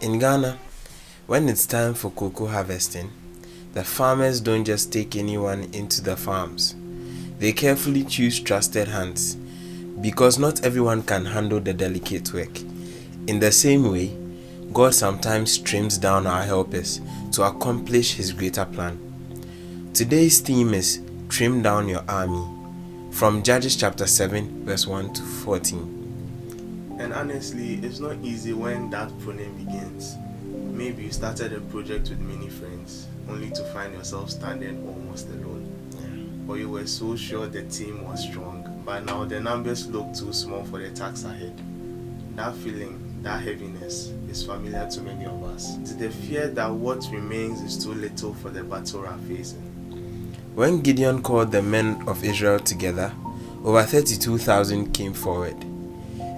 In Ghana, when it's time for cocoa harvesting, the farmers don't just take anyone into the farms. They carefully choose trusted hands because not everyone can handle the delicate work. In the same way, God sometimes trims down our helpers to accomplish His greater plan. Today's theme is Trim Down Your Army, from Judges chapter 7, verse 1 to 14. And honestly, it's not easy when that pruning begins. Maybe you started a project with many friends, only to find yourself standing almost alone. Or you were so sure the team was strong, but now the numbers look too small for the task ahead. That feeling, that heaviness, is familiar to many of us. It's the fear that what remains is too little for the battle we're facing. When Gideon called the men of Israel together, over 32,000 came forward.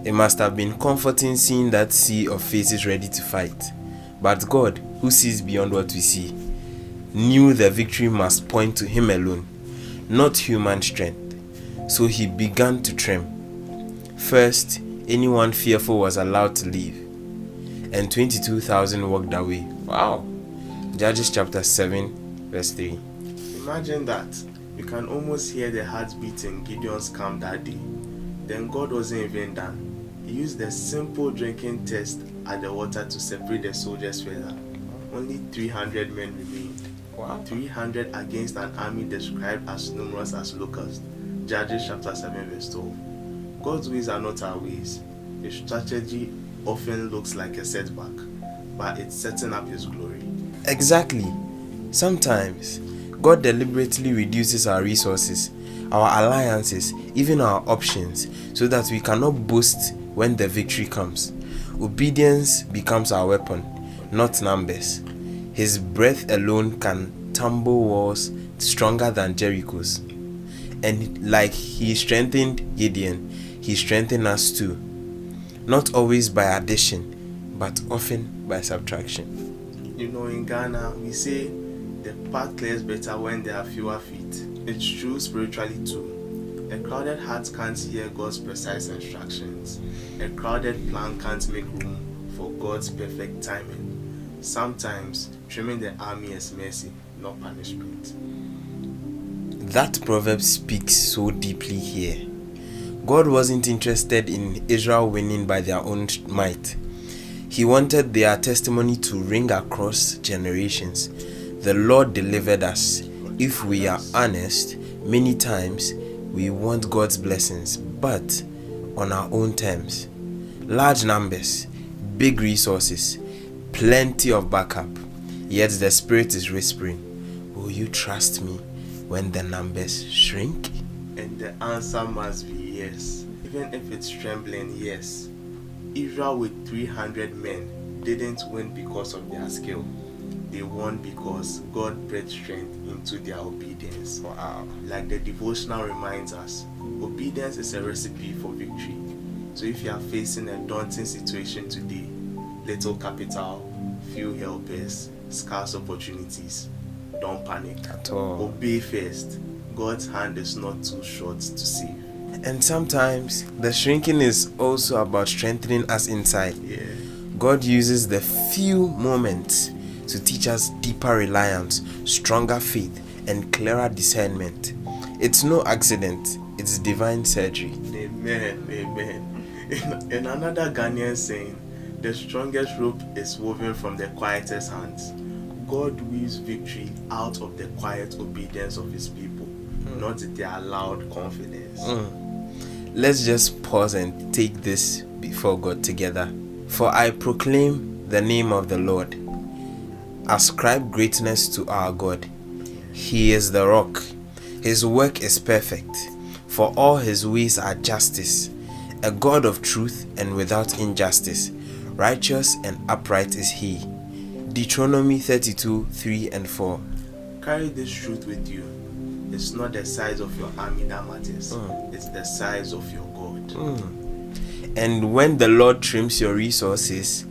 It must have been comforting seeing that sea of faces ready to fight. But God, who sees beyond what we see, knew the victory must point to Him alone, not human strength. So He began to trim. First, anyone fearful was allowed to leave, and 22,000 walked away. Wow! Judges chapter 7, verse 3. Imagine that. You can almost hear the heart beat in Gideon's camp that day. Then God wasn't even done. He used the simple drinking test at the water to separate the soldiers further. Only 300 men remained. Wow. 300 against an army described as numerous as locusts. Judges chapter 7 verse 12. God's ways are not our ways. His strategy often looks like a setback, but it's setting up His glory. Exactly. Sometimes, God deliberately reduces our resources, our alliances, even our options, so that we cannot boast when the victory comes. Obedience becomes our weapon, not numbers. His breath alone can tumble walls stronger than Jericho's. And like He strengthened Gideon, He strengthened us too. Not always by addition, but often by subtraction. You know, in Ghana, we say the path clears better when there are fewer feet. It's true spiritually too. A crowded heart can't hear God's precise instructions. A crowded plan can't make room for God's perfect timing. Sometimes, trimming the army is mercy, not punishment. That proverb speaks so deeply here. God wasn't interested in Israel winning by their own might. He wanted their testimony to ring across generations. The Lord delivered us. If we are honest, many times we want God's blessings, but on our own terms. Large numbers, big resources, plenty of backup. Yet the Spirit is whispering, will you trust me when the numbers shrink? And the answer must be yes. Even if it's trembling, yes. Israel with 300 men didn't win because of their skill. They won because God breathed strength into their obedience. Wow. Like the devotional reminds us, obedience is a recipe for victory. So if you are facing a daunting situation today, little capital, few helpers, scarce opportunities, don't panic. At all. Obey first. God's hand is not too short to save. And sometimes the shrinking is also about strengthening us inside. Yeah. God uses the few moments to teach us deeper reliance, stronger faith, and clearer discernment. It's no accident, it's divine surgery. Amen. Amen. In another Ghanaian saying, the strongest rope is woven from the quietest hands. God weaves victory out of the quiet obedience of His people, not their loud confidence. Let's just pause and take this before God together. For I proclaim the name of the Lord. Ascribe greatness to our God. He is the rock. His work is perfect, for all His ways are justice. A God of truth and without injustice. Righteous and upright is He. Deuteronomy 32, 3 and 4. Carry this truth with you. It's not the size of your army that matters. It's the size of your God. And when the Lord trims your resources,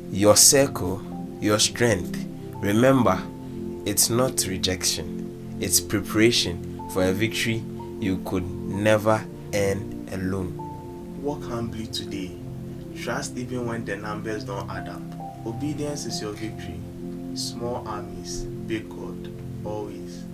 your circle, your strength, remember, it's not rejection. It's preparation for a victory you could never earn alone. Walk humbly today. Trust even when the numbers don't add up. Obedience is your victory. Small armies, big God, always.